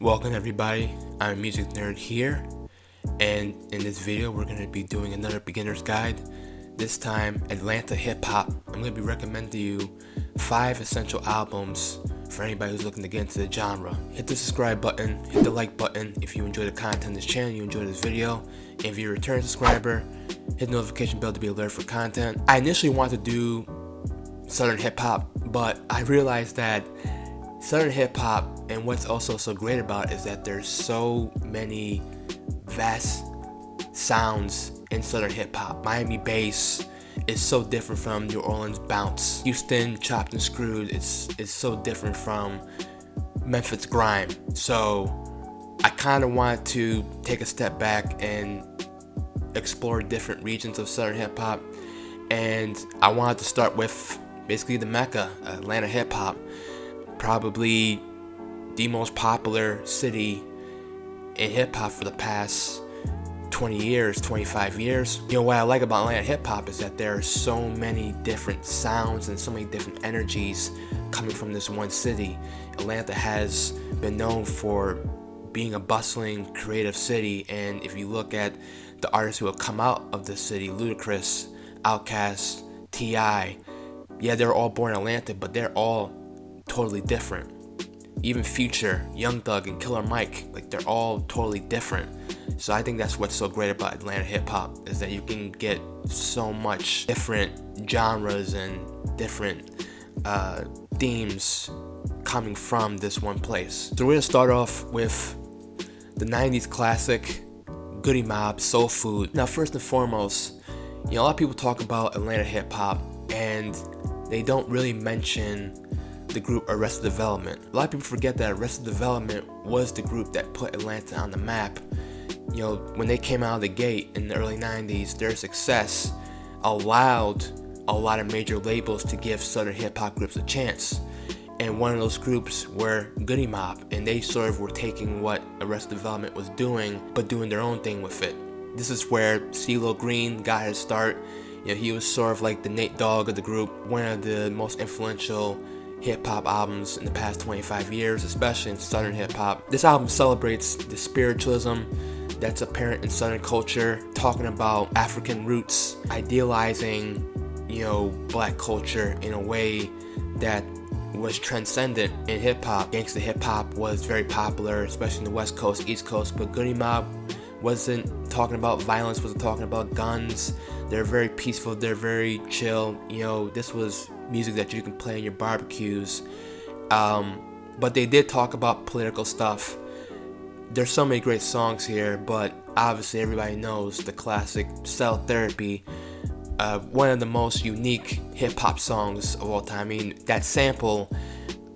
Welcome everybody, I'm IAmAMusicNerd here, and in this video we're going to be doing another beginner's guide, this time Atlanta hip hop. I'm going to be recommending to you 5 essential albums for anybody who's looking to get into the genre. Hit the subscribe button, hit the like button if you enjoy the content of this channel, you enjoy this video, and if you're a return subscriber, hit the notification bell to be alerted for content. I initially wanted to do Southern hip hop, but I realized that Southern hip hop, and what's also so great about it, is that there's so many vast sounds in Southern hip hop. Miami bass is so different from New Orleans bounce. Houston chopped and screwed is so different from Memphis grime. So I kind of wanted to take a step back and explore different regions of Southern hip hop, and I wanted to start with basically the Mecca, Atlanta hip hop. Probably the most popular city in hip-hop for the past 20 years, 25 years. You know, what I like about Atlanta hip-hop is that there are so many different sounds and so many different energies coming from this one city. Atlanta has been known for being a bustling, creative city, and if you look at the artists who have come out of the city, Ludacris, Outkast, T.I., yeah, they're all born in Atlanta, but they're all totally different. Even Future, Young Thug, and Killer Mike, like, they're all totally different. So I think that's what's so great about Atlanta hip hop, is that you can get so much different genres and different themes coming from this one place. So we're gonna start off with the 90s classic Goody Mob, Soul Food. Now, first and foremost, you know, a lot of people talk about Atlanta hip hop and they don't really mention the group Arrested Development. A lot of people forget that Arrested Development was the group that put Atlanta on the map. You know, when they came out of the gate in the early 90s, their success allowed a lot of major labels to give Southern hip hop groups a chance. And one of those groups were Goody Mob, and they sort of were taking what Arrested Development was doing, but doing their own thing with it. This is where CeeLo Green got his start. You know, he was sort of like the Nate Dogg of the group, one of the most influential hip-hop albums in the past 25 years, especially in Southern hip-hop. This album celebrates the spiritualism that's apparent in Southern culture, talking about African roots, idealizing, you know, black culture in a way that was transcendent in hip-hop. Gangsta hip-hop was very popular, especially in the West Coast, East Coast, but Goody Mob wasn't talking about violence, wasn't talking about guns. They're very peaceful, they're very chill. You know, this was music that you can play in your barbecues. But they did talk about political stuff. There's so many great songs here, but obviously everybody knows the classic Cell Therapy, one of the most unique hip-hop songs of all time. I mean, that sample,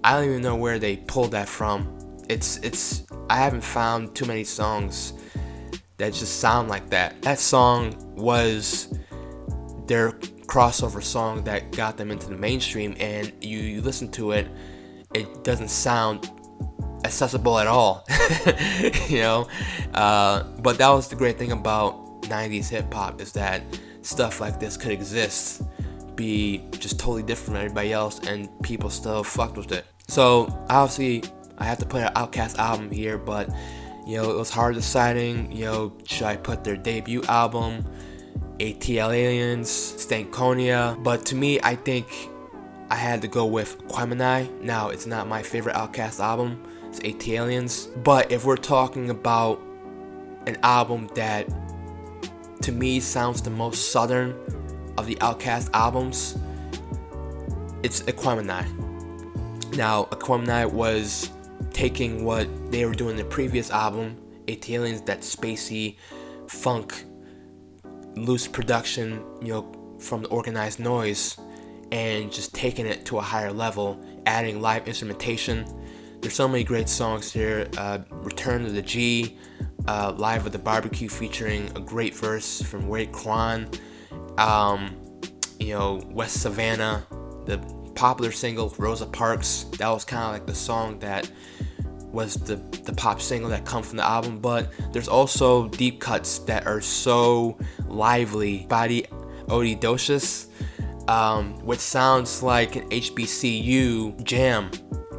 I don't even know where they pulled that from. I haven't found too many songs that just sound like that. That song was their crossover song that got them into the mainstream, and you listen to it, it doesn't sound accessible at all. You know, but that was the great thing about 90s hip-hop, is that stuff like this could exist, be just totally different from everybody else, and people still fucked with it. So obviously I have to put an Outkast album here, but you know, it was hard deciding, you know, should I put their debut album, ATL Aliens, Stankonia. But to me, I think I had to go with Aquamine. Now, it's not my favorite Outkast album, it's ATL Aliens. But if we're talking about an album that to me sounds the most Southern of the Outkast albums, it's Aquamine. Now, Aquamine was taking what they were doing in the previous album, ATL Aliens, that spacey funk, loose production, you know, from the Organized Noise, and just taking it to a higher level, adding live instrumentation. There's so many great songs here. Return to the G, Live with the Barbecue, featuring a great verse from Wade Quan. You know, West Savannah, the popular single Rosa Parks, that was kind of like the song that was the pop single that come from the album. But there's also deep cuts that are so lively. Body Odidocious, which sounds like an HBCU jam,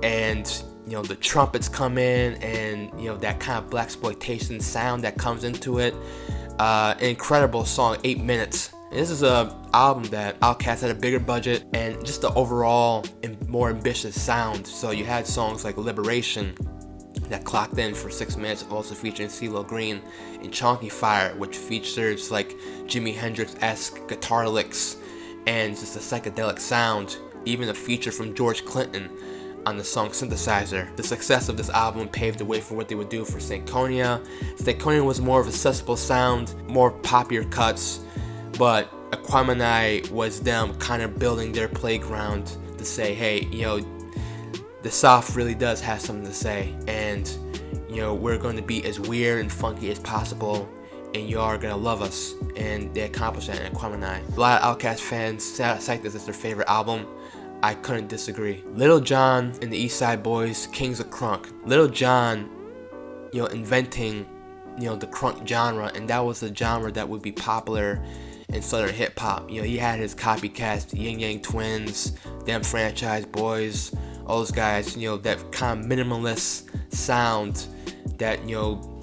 and the trumpets come in, and that kind of blaxploitation sound that comes into it. Incredible song, 8 minutes. And this is a album that Outkast had a bigger budget and just the overall and more ambitious sound. So you had songs like Liberation that clocked in for 6 minutes, also featuring CeeLo Green, and Chonky Fire, which features like Jimi Hendrix-esque guitar licks and just a psychedelic sound. Even a feature from George Clinton on the song Synthesizer. The success of this album paved the way for what they would do for Stankonia. Stankonia was more of a accessible sound, more poppier cuts, but Aquamine was them kind of building their playground to say, hey, the South really does have something to say, and we're going to be as weird and funky as possible, and you are going to love us. And they accomplished that in Aquamine. A lot of Outkast fans cite this as their favorite album. I couldn't disagree. Lil Jon and the East Side Boys, Kings of Crunk. Lil Jon, inventing, the crunk genre, and that was the genre that would be popular in Southern hip hop. He had his copycats, the Yin Yang Twins, them Franchise Boys, all those guys, that kind of minimalist sound, that,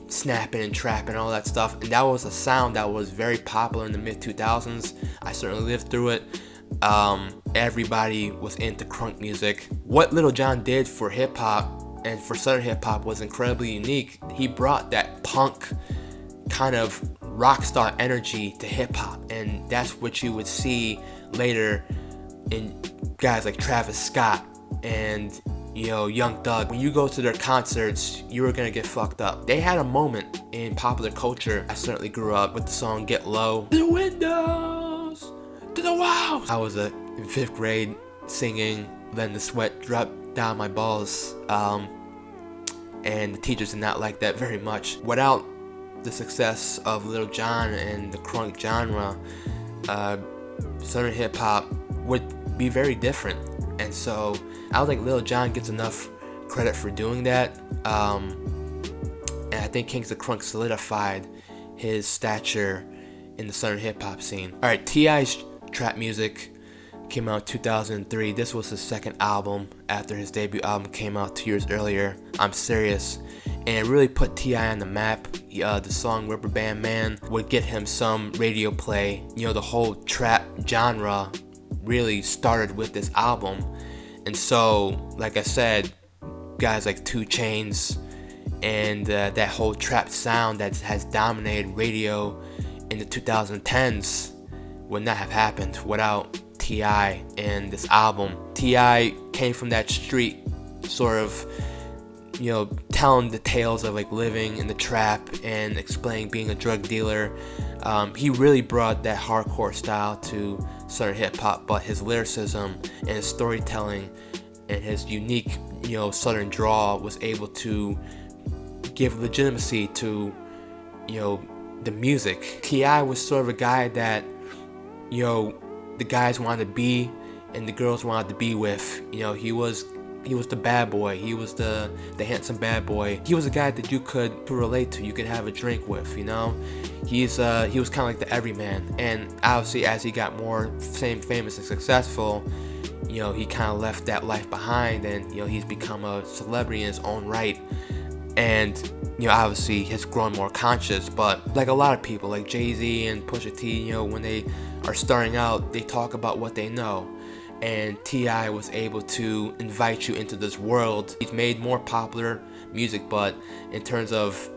snapping and trapping and all that stuff. And that was a sound that was very popular in the mid 2000s. I certainly lived through it. Everybody was into crunk music. What Lil Jon did for hip hop and for Southern hip hop was incredibly unique. He brought that punk kind of rock star energy to hip hop, and that's what you would see later in guys like Travis Scott and Young Thug. When you go to their concerts, you were gonna get fucked up. They had a moment in popular culture. I certainly grew up with the song Get Low. To the windows, to the walls. I was in 5th grade singing, then the sweat dropped down my balls, and the teachers did not like that very much. Without the success of Lil Jon and the crunk genre, Southern hip hop would be very different. And so I don't think Lil Jon gets enough credit for doing that. And I think Kings of Crunk solidified his stature in the Southern hip hop scene. Alright, T.I.'s trap music came out in 2003. This was his second album after his debut album came out 2 years earlier, I'm Serious. And it really put T.I. on the map. The song Rubber Band Man would get him some radio play. The whole trap genre really started with this album. And so, like I said, guys like 2 Chainz and that whole trap sound that has dominated radio in the 2010s would not have happened without T.I. and this album. T.I. came from that street, sort of, telling the tales of like living in the trap and explaining being a drug dealer. He really brought that hardcore style to Southern hip hop, but his lyricism and his storytelling and his unique, Southern drawl was able to give legitimacy to, the music. T.I. was sort of a guy that, the guys wanted to be and the girls wanted to be with. He was the bad boy. He was the handsome bad boy. He was a guy that you could relate to. You could have a drink with. He was kind of like the everyman. And obviously, as he got more famous and successful, he kind of left that life behind, and he's become a celebrity in his own right. And obviously, has grown more conscious. But like a lot of people, like Jay-Z and Pusha T, when they are starting out, they talk about what they know. And T.I. was able to invite you into this world. He's made more popular music, but in terms of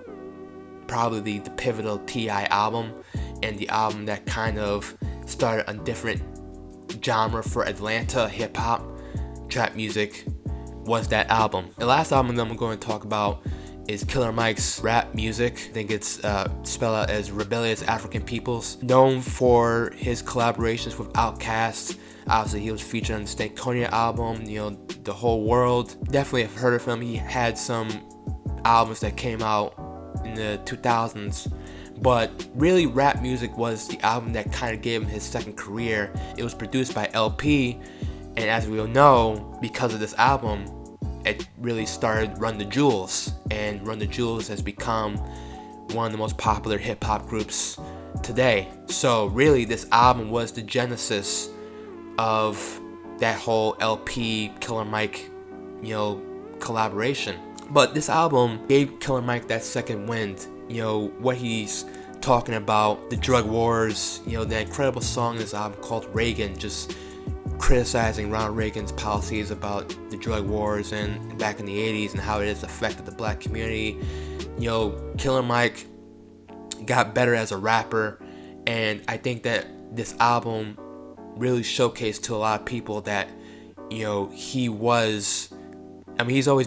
probably the pivotal T.I. album and the album that kind of started a different genre for Atlanta hip-hop trap music was that album. The last album that I'm going to talk about is Killer Mike's rap music. I think it's spelled out as Rebellious African Peoples. Known for his collaborations with Outkast. Obviously, he was featured on the Stankonia album, The Whole World. Definitely have heard of him. He had some albums that came out in the 2000s. But really, rap music was the album that kind of gave him his second career. It was produced by LP. And as we all know, because of this album, it really started Run the Jewels. And Run the Jewels has become one of the most popular hip-hop groups today. So really, this album was the genesis of that whole LP Killer Mike, collaboration. But this album gave Killer Mike that second wind. You know, what he's talking about, the drug wars, you know, the incredible song in this album called Reagan, just criticizing Ronald Reagan's policies about the drug wars and back in the 80s and how it has affected the black community. You know, Killer Mike got better as a rapper, and I think that this album really showcased to a lot of people that, you know, he's always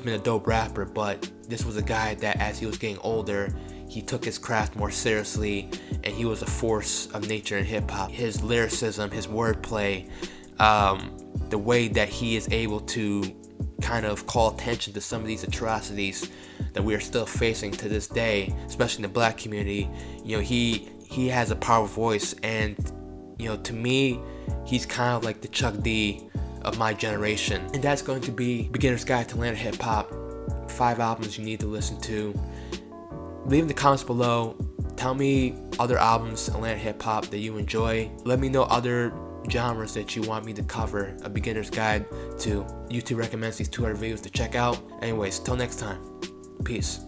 been a dope rapper, but this was a guy that as he was getting older, he took his craft more seriously, and he was a force of nature in hip-hop. His lyricism, his wordplay, the way that he is able to kind of call attention to some of these atrocities that we are still facing to this day, especially in the black community. You know, he has a powerful voice, and, you know, to me, he's kind of like the Chuck D of my generation. And that's going to be Beginner's Guide to Atlanta Hip Hop. 5 albums you need to listen to. Leave in the comments below. Tell me other albums, Atlanta hip hop, that you enjoy. Let me know other genres that you want me to cover a beginner's guide to. YouTube recommends these 2 other videos to check out. Anyways, till next time. Peace.